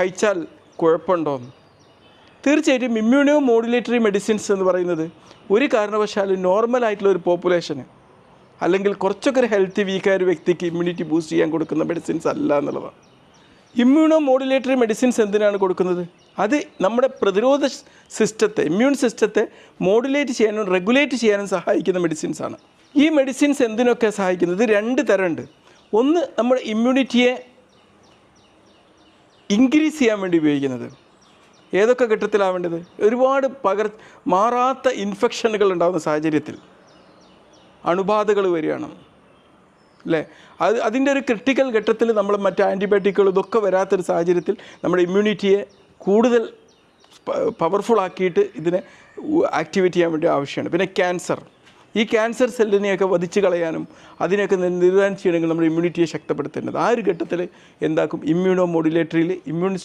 കഴിച്ചാൽ കുഴപ്പമുണ്ടോയെന്ന്. തീർച്ചയായിട്ടും immuno modulatory medicines എന്ന് പറയുന്നത് ഒരു കാരണവശാലും നോർമലായിട്ടുള്ള ഒരു പോപ്പുലേഷന് അല്ലെങ്കിൽ കുറച്ചൊക്കെ ഒരു ഹെൽത്തി വീക്കായ ഒരു വ്യക്തിക്ക് ഇമ്മ്യൂണിറ്റി ബൂസ്റ്റ് ചെയ്യാൻ കൊടുക്കുന്ന മെഡിസിൻസ് അല്ല എന്നുള്ളതാണ്. ഇമ്മ്യൂണോ മോഡുലേറ്ററി മെഡിസിൻസ് എന്തിനാണ് കൊടുക്കുന്നത്? അത് നമ്മുടെ പ്രതിരോധ സിസ്റ്റത്തെ, ഇമ്മ്യൂൺ സിസ്റ്റത്തെ മോഡുലേറ്റ് ചെയ്യാനും റെഗുലേറ്റ് ചെയ്യാനും സഹായിക്കുന്ന മെഡിസിൻസാണ്. ഈ മെഡിസിൻസ് എന്തിനൊക്കെ സഹായിക്കുന്നത്? രണ്ട് തരമുണ്ട്. ഒന്ന് നമ്മുടെ ഇമ്മ്യൂണിറ്റിയെ ഇൻക്രീസ് ചെയ്യാൻ വേണ്ടി ഉപയോഗിക്കുന്നത്. ഏതൊക്കെ ഘട്ടത്തിലാവേണ്ടത്? ഒരുപാട് മാറാത്ത ഇൻഫെക്ഷനുകൾ ഉണ്ടാകുന്ന സാഹചര്യത്തിൽ, അണുബാധകൾ വരികയാണ് അല്ലേ, അതിൻ്റെ ഒരു ക്രിട്ടിക്കൽ ഘട്ടത്തിൽ നമ്മൾ മറ്റ് ആൻറ്റിബയോട്ടിക്കുകൾ ഇതൊക്കെ വരാത്തൊരു സാഹചര്യത്തിൽ നമ്മുടെ ഇമ്മ്യൂണിറ്റിയെ കൂടുതൽ പവർഫുള്ളാക്കിയിട്ട് ഇതിനെ ആക്ടിവേറ്റ് ചെയ്യാൻ വേണ്ടി ആവശ്യമാണ്. പിന്നെ ക്യാൻസർ, ഈ ക്യാൻസർ സെല്ലിനെയൊക്കെ വധിച്ച് കളയാനും അതിനെയൊക്കെ നിര്യാണം ചെയ്യണമെങ്കിൽ നമ്മുടെ ഇമ്മ്യൂണിറ്റിയെ ശക്തിപ്പെടുത്തേണ്ടത്. ആ ഒരു ഘട്ടത്തിൽ എന്താക്കും? Immuno മോഡുലേറ്ററിയിൽ immune